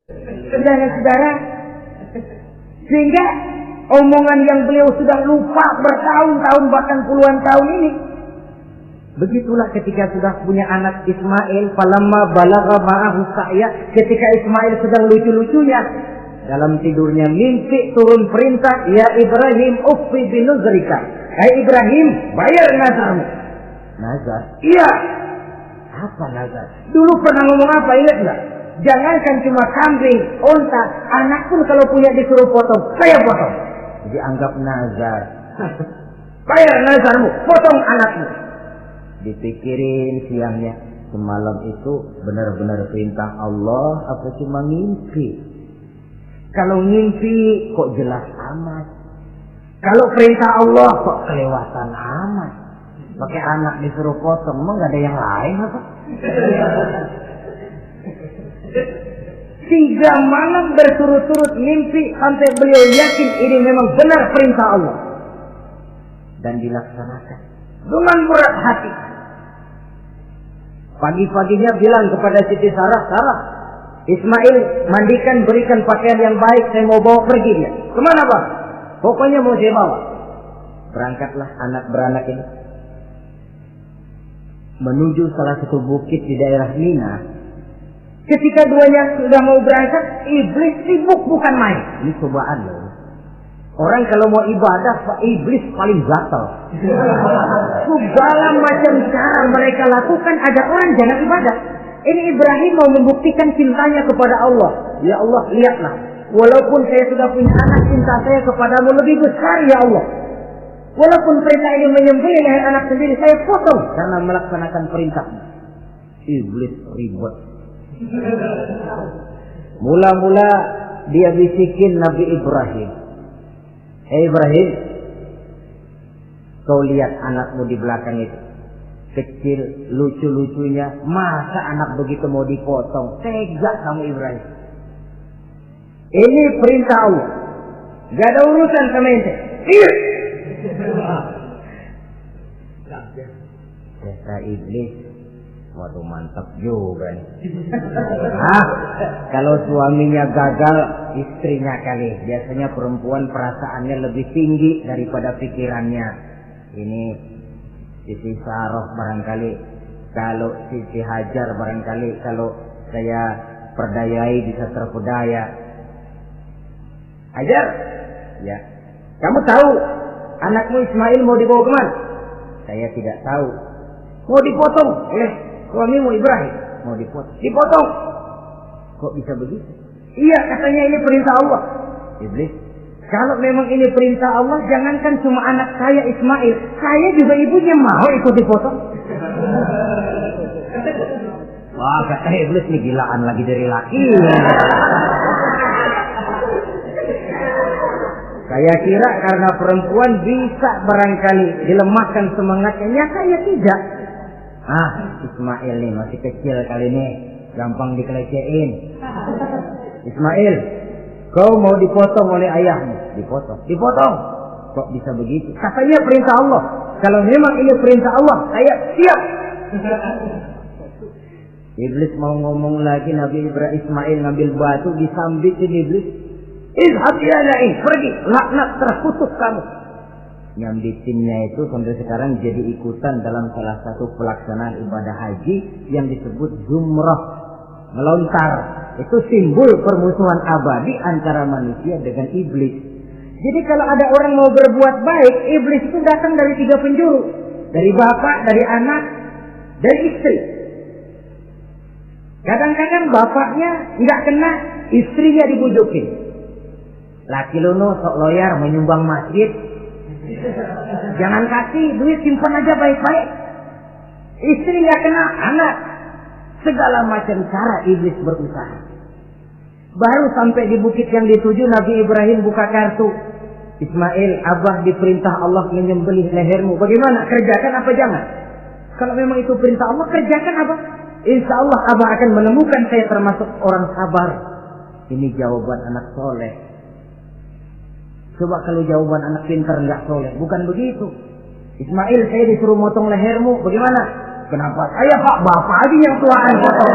Saudara-saudara, sehingga omongan yang beliau sudah lupa bertahun-tahun bahkan puluhan tahun ini. Begitulah ketika sudah punya anak Ismail, falamma balagha ma'ahu sa'ya, ketika Ismail sedang lucu-lucunya dalam tidurnya mimpi turun perintah, ya Ibrahim uffi binuzrika. Hai Ibrahim, bayar nazarmu. Nazar? Iya. Apa nazar? Dulu pernah ngomong apa, ingat enggak? Jangankan cuma kambing, unta, anak pun kalau punya disuruh potong, saya potong. Jadi anggap nazar. Bayar nazarmu, potong anakmu. Dipikirin siangnya, semalam itu benar-benar perintah Allah apa cuma mimpi? Kalau mimpi kok jelas amat. Kalau perintah Allah kok kelewatan amat. Pakai anak disuruh potong, emang gak ada yang lain apa? 3 malam berturut-turut mimpi sampai beliau yakin ini memang benar perintah Allah. Dan dilaksanakan dengan berat hati. Pagi-paginya bilang kepada Siti Sarah, Sarah, Ismail mandikan, berikan pakaian yang baik, saya mau bawa pergi dia. Kemana Bang? Pokoknya mau saya bawa. Berangkatlah anak beranak ini menuju salah satu bukit di daerah Mina. Ketika duanya sudah mau berangkat, iblis sibuk bukan main. Ini cobaan loh. Orang kalau mau ibadah, iblis paling gatal. Segala macam cara mereka lakukan agar orang jangan ibadah. Ini Ibrahim mau membuktikan cintanya kepada Allah. Ya Allah, lihatlah. Walaupun saya sudah punya anak, cinta saya kepadamu lebih besar ya Allah. Walaupun perintah ini menyembelih leher anak sendiri, saya potong karena melaksanakan perintahmu. Iblis ribet. Mula-mula dia bisikin Nabi Ibrahim. Hei Ibrahim, kau lihat anakmu di belakang itu. Kecil, lucu-lucunya. Masa anak begitu mau dipotong? Tega kamu Ibrahim. Ini perintah Allah. Gak ada urusan sama ente. Iya. Kata iblis, waduh mantap juga nih. Kalau suaminya gagal, istrinya kali. Biasanya perempuan perasaannya lebih tinggi daripada pikirannya. Ini Siti Sarah barangkali, kalau Siti Hajar barangkali, kalau saya perdayai bisa terpedaya. Hajar, ya. Kamu tahu anakmu Ismail mau dibawa kemana? Saya tidak tahu. Mau dipotong oleh suamimu Ibrahim. Mau dipotong. Dipotong. Kok bisa begitu? Iya, katanya ini perintah Allah. Iblis, kalau memang ini perintah Allah, jangankan cuma anak saya Ismail, saya juga ibunya mau ikut dipotong. Wah, kata iblis ini gilaan lagi dari laki. Saya kira karena perempuan bisa barangkali dilemahkan semangatnya. Nyata ya tidak. Ismail nih masih kecil kali ini, gampang dikelecehin. Ismail, kau mau dipotong oleh ayahmu. Dipotong. Dipotong. Kok bisa begitu? Katanya perintah Allah. Kalau memang ini perintah Allah, saya siap. Iblis mau ngomong lagi, Nabi Ibrahim Ismail ngambil batu disambitin iblis. Izhab ya la'in, pergi, laknat terkutuk kamu. Nyambitinnya itu sampai sekarang jadi ikutan dalam salah satu pelaksanaan ibadah haji yang disebut zumrah, melontar. Itu simbol permusuhan abadi antara manusia dengan iblis. Jadi kalau ada orang mau berbuat baik, iblis itu datang dari 3 penjuru. Dari bapak, dari anak, dari istri. Kadang-kadang bapaknya nggak kena, istrinya dibujukin. Laki lono sok loyar menyumbang masjid. Jangan kasih duit, simpan aja baik-baik. Istri nggak kena, anak. Segala macam cara iblis berusaha. Baru sampai di bukit yang dituju, Nabi Ibrahim buka kartu. Ismail, Abah diperintah Allah menyembelih lehermu. Bagaimana? Kerjakan apa jangan? Kalau memang itu perintah Allah, kerjakan Abah. Insya Allah Abah akan menemukan saya termasuk orang sabar. Ini jawaban anak soleh. Coba kalau jawaban anak pintar nggak soleh, bukan begitu. Ismail, saya disuruh motong lehermu, bagaimana? Kenapa? Saya Pak, Bapak aja yang tuaan potong.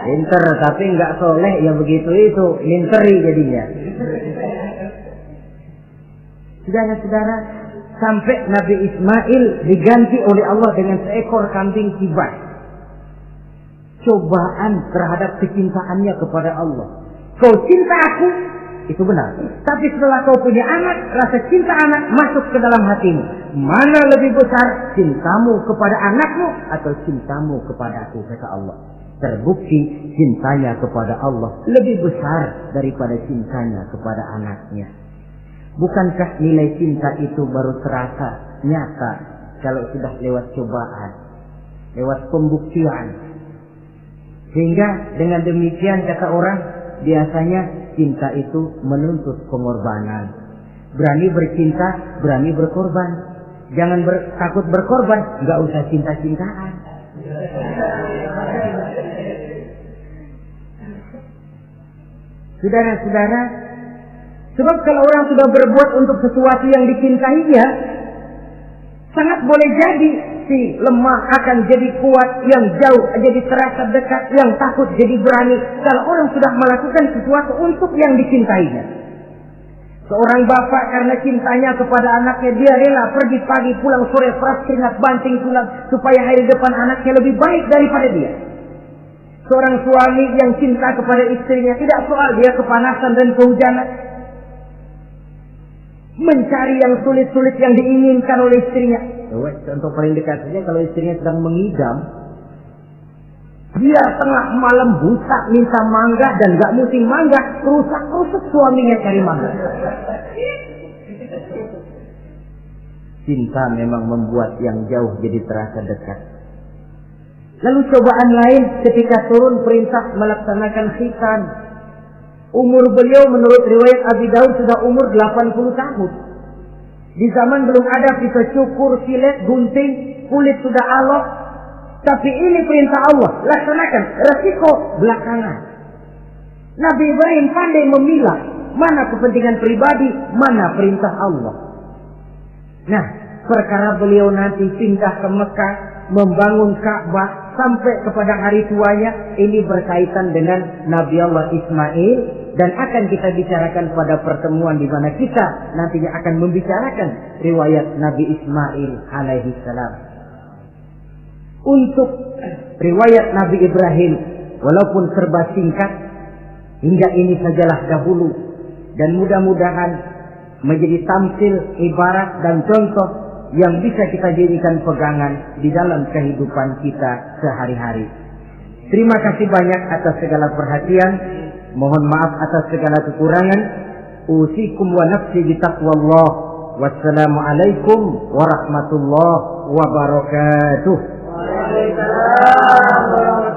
Pinter tapi nggak soleh ya begitu itu, minteri jadinya. Saudara-saudara, sampai Nabi Ismail diganti oleh Allah dengan seekor kambing kibas. Cobaan terhadap kecintaannya kepada Allah. Kau cinta aku, itu benar. Tapi setelah kau punya anak, rasa cinta anak masuk ke dalam hatimu. Mana lebih besar, cintamu kepada anakmu atau cintamu kepada aku, kata Allah. Terbukti cintanya kepada Allah lebih besar daripada cintanya kepada anaknya. Bukankah nilai cinta itu baru terasa nyata kalau sudah lewat cobaan, lewat pembuktian? Sehingga dengan demikian kata orang, biasanya cinta itu menuntut pengorbanan. Berani bercinta, berani berkorban. Jangan takut berkorban, nggak usah cinta-cintaan. Saudara-saudara, sebab kalau orang sudah berbuat untuk sesuatu yang dicintainya, sangat boleh jadi si lemah akan jadi kuat, yang jauh jadi terasa dekat, yang takut jadi berani. Kalau orang sudah melakukan sesuatu untuk yang dicintainya. Seorang bapak karena cintanya kepada anaknya, dia rela pergi pagi pulang sore, peras keringat banting tulang supaya hari depan anaknya lebih baik daripada dia. Seorang suami yang cinta kepada istrinya, tidak soal dia kepanasan dan kehujanan, mencari yang sulit-sulit yang diinginkan oleh istrinya. Contoh paling dekat saja, kalau istrinya sedang mengidam, dia tengah malam buta minta mangga dan gak musim mangga, rusak-rusak suaminya cari mangga. Cinta memang membuat yang jauh jadi terasa dekat. Lalu cobaan lain ketika turun perintah melaksanakan khitan. Umur beliau menurut riwayat Abi Daud sudah umur 80 tahun. Di zaman belum ada pisau cukur, silet, gunting, kulit sudah alot. Tapi ini perintah Allah, laksanakan. Resiko belakangan. Nabi Ibrahim pandai memilah mana kepentingan pribadi, mana perintah Allah. Nah, perkara beliau nanti pindah ke Mekah, membangun Ka'bah sampai kepada hari tuanya, ini berkaitan dengan Nabi Allah Ismail, dan akan kita bicarakan pada pertemuan di mana kita nantinya akan membicarakan riwayat Nabi Ismail alaihi salam. Untuk riwayat Nabi Ibrahim, walaupun serba singkat, hingga ini sajalah dahulu, dan mudah-mudahan menjadi tamsil, ibarat dan contoh yang bisa kita jadikan pegangan di dalam kehidupan kita sehari-hari. Terima kasih banyak atas segala perhatian. Mohon maaf atas segala kekurangan. Usikum wa nafsi bitaqwallah. Wassalamualaikum warahmatullahi wabarakatuh. Waalaikumsalam.